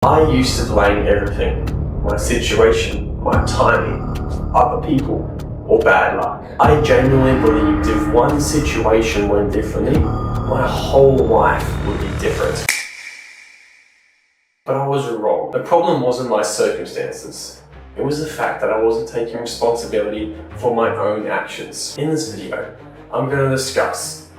I used to blame everything. My situation, my timing, other people, or bad luck. I genuinely believed if one situation went differently, my whole life would be different. But I was wrong. The problem wasn't my circumstances. It was the fact that I wasn't taking responsibility for my own actions. In this video, I'm going to discuss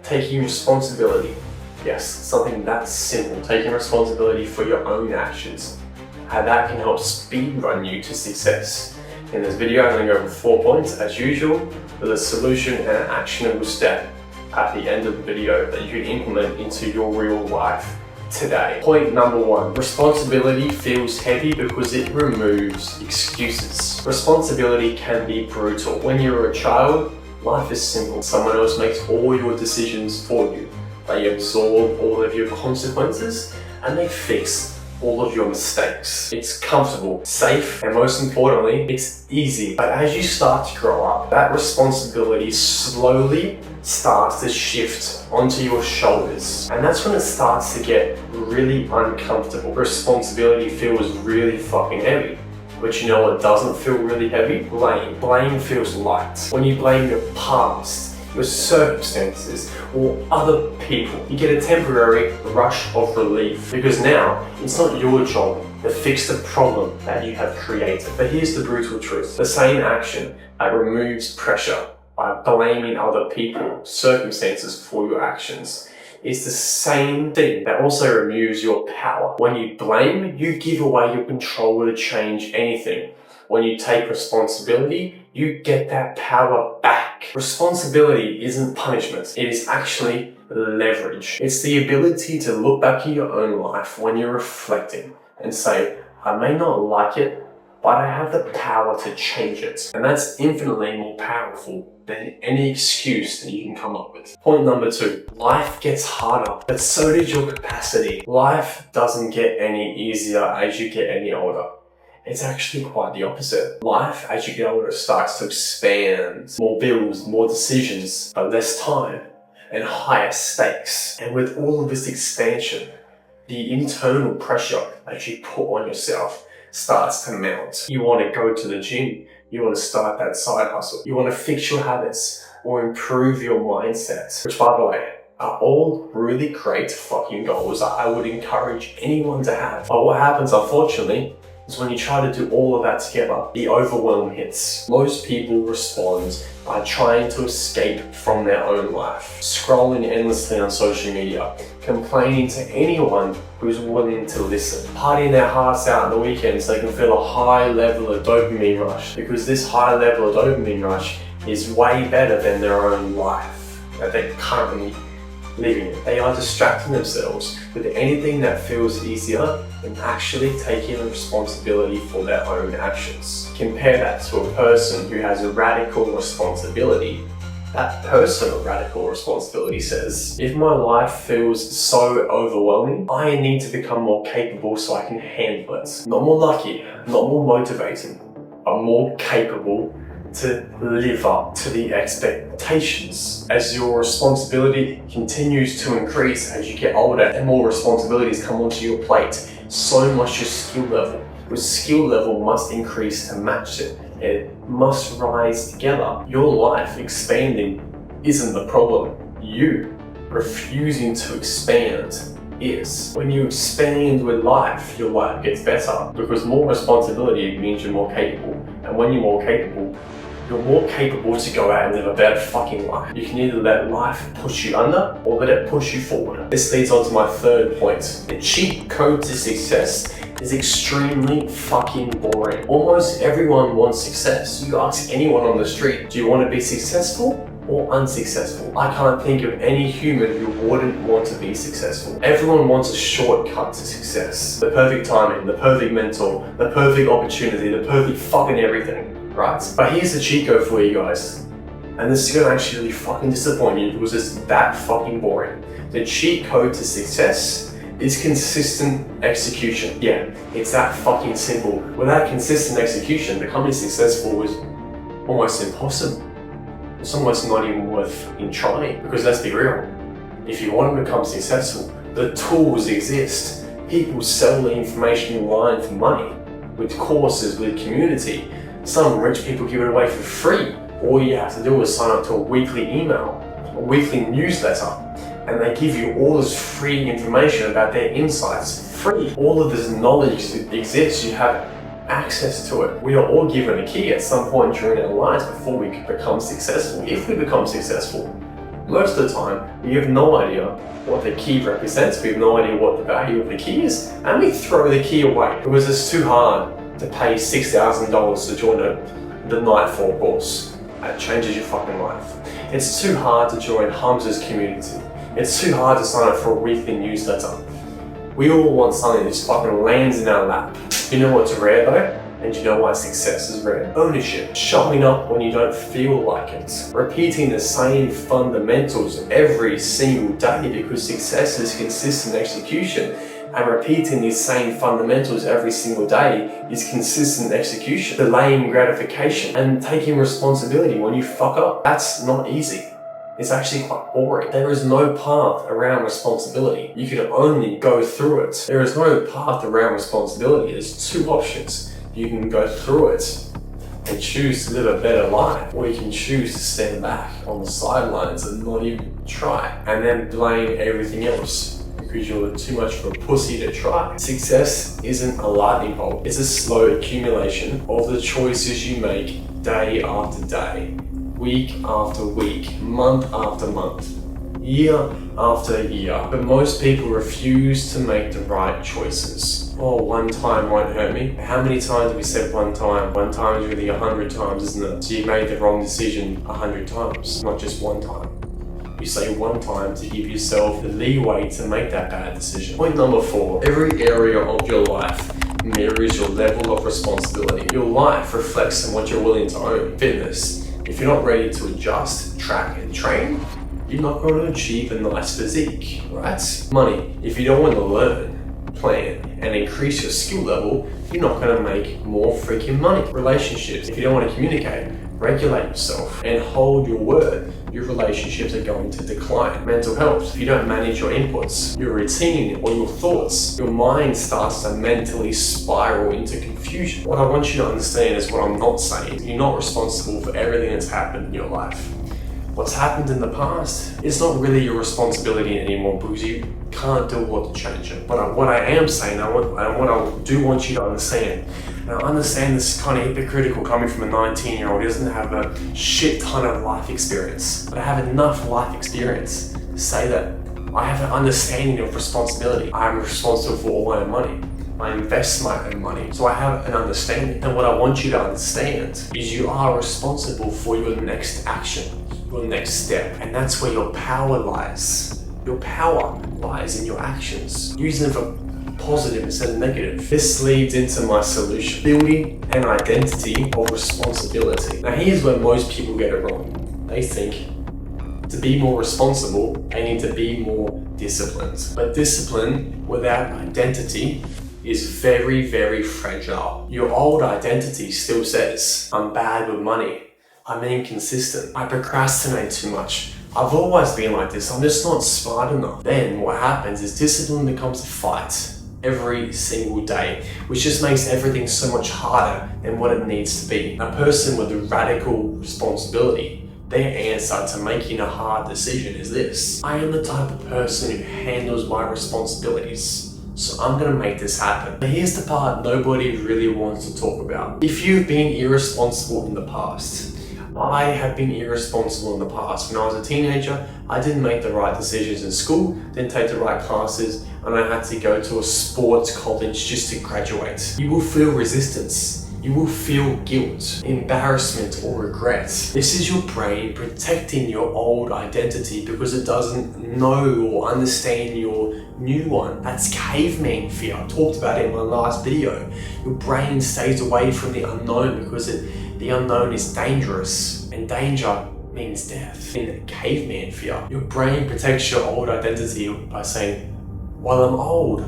taking responsibility. Yes, something that simple, taking responsibility for your own actions. How that can help speedrun you to success. In this video, I'm going to go over 4 points as usual, with a solution and an actionable step at the end of the video that you can implement into your real life today. Point number 1, responsibility feels heavy because it removes excuses. Responsibility can be brutal. When you're a child, life is simple. Someone else makes all your decisions for you. They absorb all of your consequences and they fix all of your mistakes. It's comfortable, safe, and most importantly, it's easy. But as you start to grow up, that responsibility slowly starts to shift onto your shoulders. And that's when it starts to get really uncomfortable. Responsibility feels really fucking heavy. But you know what doesn't feel really heavy? Blame. Blame feels light. When you blame your past, your circumstances, or other people, you get a temporary rush of relief because now it's not your job to fix the problem that you have created. But here's the brutal truth. The same action that removes pressure by blaming other people, circumstances for your actions is the same thing that also removes your power. When you blame, you give away your control to change anything. When you take responsibility, you get that power back. Responsibility isn't punishment. It is actually leverage. It's the ability to look back at your own life when you're reflecting and say, I may not like it, but I have the power to change it. And that's infinitely more powerful than any excuse that you can come up with. Point number 2, life gets harder, but so does your capacity. Life doesn't get any easier as you get any older. It's actually quite the opposite. Life, as you get older, starts to expand. More bills, more decisions, but less time and higher stakes. And with all of this expansion, the internal pressure that you put on yourself starts to mount. You want to go to the gym. You want to start that side hustle. You want to fix your habits or improve your mindset, which, by the way, are all really great fucking goals that I would encourage anyone to have. But what happens, unfortunately, is when you try to do all of that together, the overwhelm hits. Most people respond by trying to escape from their own life, scrolling endlessly on social media, complaining to anyone who's willing to listen, partying their hearts out on the weekends so they can feel a high level of dopamine rush, because this high level of dopamine rush is way better than their own life that they're currently living in. They are distracting themselves with anything that feels easier than actually taking responsibility for their own actions. Compare that to a person who has a radical responsibility. That person of radical responsibility says, if my life feels so overwhelming, I need to become more capable so I can handle it. Not more lucky, not more motivated, but more capable to live up to the expectations. As your responsibility continues to increase as you get older and more responsibilities come onto your plate, so much your skill level. Your skill level must increase to match it. It must rise together. Your life expanding isn't the problem. You refusing to expand is. When you expand with life, your life gets better because more responsibility means you're more capable. And when you're more capable to go out and live a better fucking life. You can either let life push you under or let it push you forward. This leads on to my 3rd point. The cheat code to success is extremely fucking boring. Almost everyone wants success. You ask anyone on the street, do you want to be successful or unsuccessful? I can't think of any human who wouldn't want to be successful. Everyone wants a shortcut to success. The perfect timing, the perfect mentor, the perfect opportunity, the perfect fucking everything. Right? But here's the cheat code for you guys. And this is gonna actually really fucking disappoint you because it's that fucking boring. The cheat code to success is consistent execution. Yeah, it's that fucking simple. Without consistent execution, becoming successful is almost impossible. It's almost not even worth in trying, because let's be real. If you want to become successful, the tools exist. People sell the information online for money, with courses, with community. Some rich people give it away for free. All you have to do is sign up to a weekly email, a weekly newsletter, and they give you all this free information about their insights, free. All of this knowledge that exists, you have access to it. We are all given a key at some point during our lives before we can become successful. If we become successful, most of the time, we have no idea what the key represents, we have no idea what the value of the key is, and we throw the key away because it's too hard to pay $6,000 to join the Nightfall course. That changes your fucking life. It's too hard to join Hamza's community. It's too hard to sign up for a weekly newsletter. We all want something that just fucking lands in our lap. You know what's rare though? And you know why success is rare? Ownership. Showing up when you don't feel like it. Repeating the same fundamentals every single day, because success is consistent execution. And repeating these same fundamentals every single day is consistent execution. Delaying gratification and taking responsibility when you fuck up. That's not easy. It's actually quite boring. There is no path around responsibility. You can only go through it. There is no path around responsibility. There's two options. You can go through it and choose to live a better life, or you can choose to stand back on the sidelines and not even try, and then blame everything else because you're too much of a pussy to try. Success isn't a lightning bolt. It's a slow accumulation of the choices you make day after day, week after week, month after month, year after year. But most people refuse to make the right choices. Oh, one time won't hurt me. How many times have we said one time? One time is really 100 times, isn't it? So you made the wrong decision 100 times, not just one time. You say one time to give yourself the leeway to make that bad decision. Point number 4, every area of your life mirrors your level of responsibility. Your life reflects on what you're willing to own. Fitness. If you're not ready to adjust, track, and train, you're not going to achieve a nice physique, right? Money. If you don't want to learn, plan, and increase your skill level, you're not going to make more freaking money. Relationships. If you don't want to communicate, regulate yourself and hold your word, your relationships are going to decline. Mental health. If you don't manage your inputs, your routine, or your thoughts, your mind starts to mentally spiral into confusion. What I want you to understand is what I'm not saying. You're not responsible for everything that's happened in your life. What's happened in the past, it's not really your responsibility anymore because you can't do a lot to change it. But what I am saying, what I do want you to understand, and I understand this is kind of hypocritical coming from a 19-year-old who doesn't have a shit ton of life experience, but I have enough life experience to say that I have an understanding of responsibility. I'm responsible for all my own money. I invest my own money, so I have an understanding. And what I want you to understand is you are responsible for your next action, your next step, and that's where your power lies. Your power lies in your actions. Use them for positive instead of negative. This leads into my solution. Building an identity of responsibility. Now here's where most people get it wrong. They think to be more responsible, they need to be more disciplined. But discipline without identity is very, very fragile. Your old identity still says, I'm bad with money. I'm inconsistent. I procrastinate too much. I've always been like this. I'm just not smart enough. Then what happens is discipline becomes a fight every single day, which just makes everything so much harder than what it needs to be. A person with a radical responsibility, their answer to making a hard decision is this: I am the type of person who handles my responsibilities, so I'm gonna make this happen. But here's the part nobody really wants to talk about. If you've been irresponsible in the past, I have been irresponsible in the past. When I was a teenager, I didn't make the right decisions in school, didn't take the right classes, and I had to go to a sports college just to graduate. You will feel resistance. You will feel guilt, embarrassment, or regret. This is your brain protecting your old identity because it doesn't know or understand your new one. That's caveman fear. I talked about it in my last video. Your brain stays away from the unknown because the unknown is dangerous, and danger means death. In caveman fear, your brain protects your old identity by saying, well, I'm old,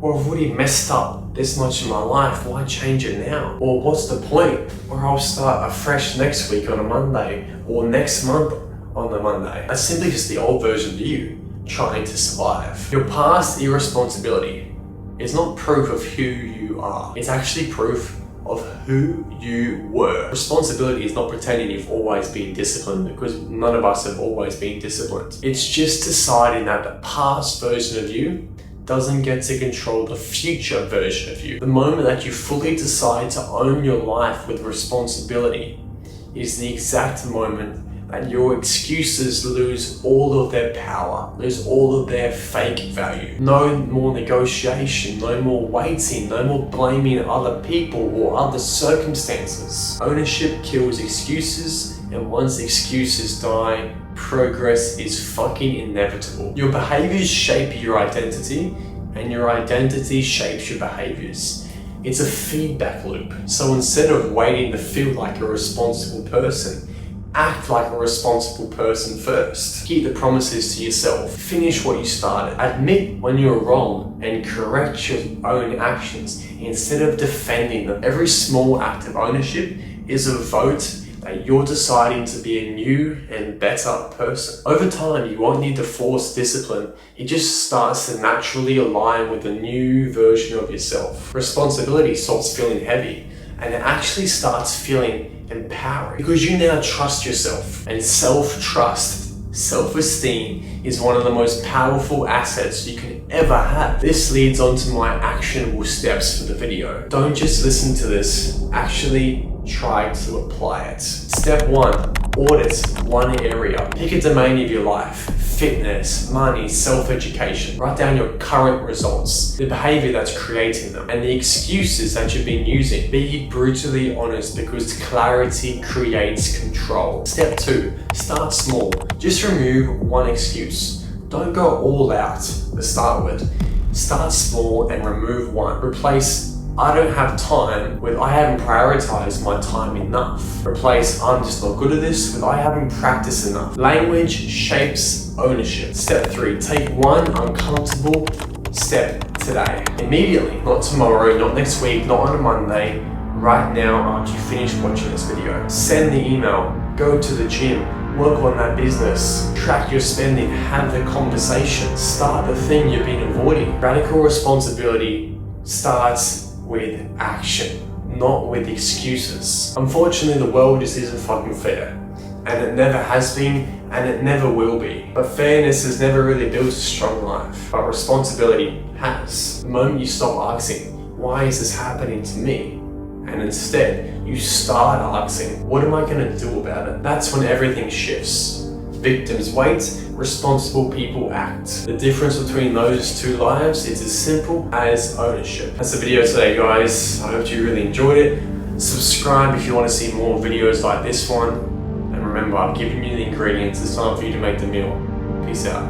or I've already messed up this much in my life, why change it now? Or what's the point? Or I'll start afresh next week on a Monday, or next month on a Monday. That's simply just the old version of you trying to survive. Your past irresponsibility is not proof of who you are. It's actually proof of who you were. Responsibility is not pretending you've always been disciplined, because none of us have always been disciplined. It's just deciding that the past version of you doesn't get to control the future version of you. The moment that you fully decide to own your life with responsibility is the exact moment that your excuses lose all of their power, lose all of their fake value. No more negotiation, no more waiting, no more blaming other people or other circumstances. Ownership kills excuses, and once excuses die, progress is fucking inevitable. Your behaviors shape your identity, and your identity shapes your behaviors. It's a feedback loop. So instead of waiting to feel like a responsible person, act like a responsible person first. Keep the promises to yourself. Finish what you started. Admit when you're wrong and correct your own actions instead of defending them. Every small act of ownership is a vote that you're deciding to be a new and better person. Over time, you won't need to force discipline. It just starts to naturally align with a new version of yourself. Responsibility stops feeling heavy, and it actually starts feeling empowering, because you now trust yourself. And self-trust, self-esteem is one of the most powerful assets you can ever have. This leads on to my actionable steps for the video. Don't just listen to this, actually try to apply it. Step 1, audit one area. Pick a domain of your life: fitness, money, self-education. Write down your current results, the behavior that's creating them, and the excuses that you've been using. Be brutally honest, because clarity creates control. Step 2, start small. Just remove one excuse. Don't go all out to start with. Start small and remove one. Replace "I don't have time" with "I haven't prioritized my time enough." Replace "I'm just not good at this" with "I haven't practiced enough." Language shapes ownership. Step 3, take one uncomfortable step today. Immediately, not tomorrow, not next week, not on a Monday. Right now, after you finish watching this video. Send the email, go to the gym, work on that business, track your spending, have the conversation, start the thing you've been avoiding. Radical responsibility starts with action, not with excuses. Unfortunately, the world just isn't fucking fair, and it never has been, and it never will be. But fairness has never really built a strong life, but responsibility has. The moment you stop asking, "Why is this happening to me?" and instead you start asking, "What am I gonna do about it?" that's when everything shifts. Victims wait, responsible people act. The difference between those two lives is as simple as ownership. That's the video today, guys. I hope you really enjoyed it. Subscribe if you want to see more videos like this one. And remember, I've given you the ingredients. It's time for you to make the meal. Peace out.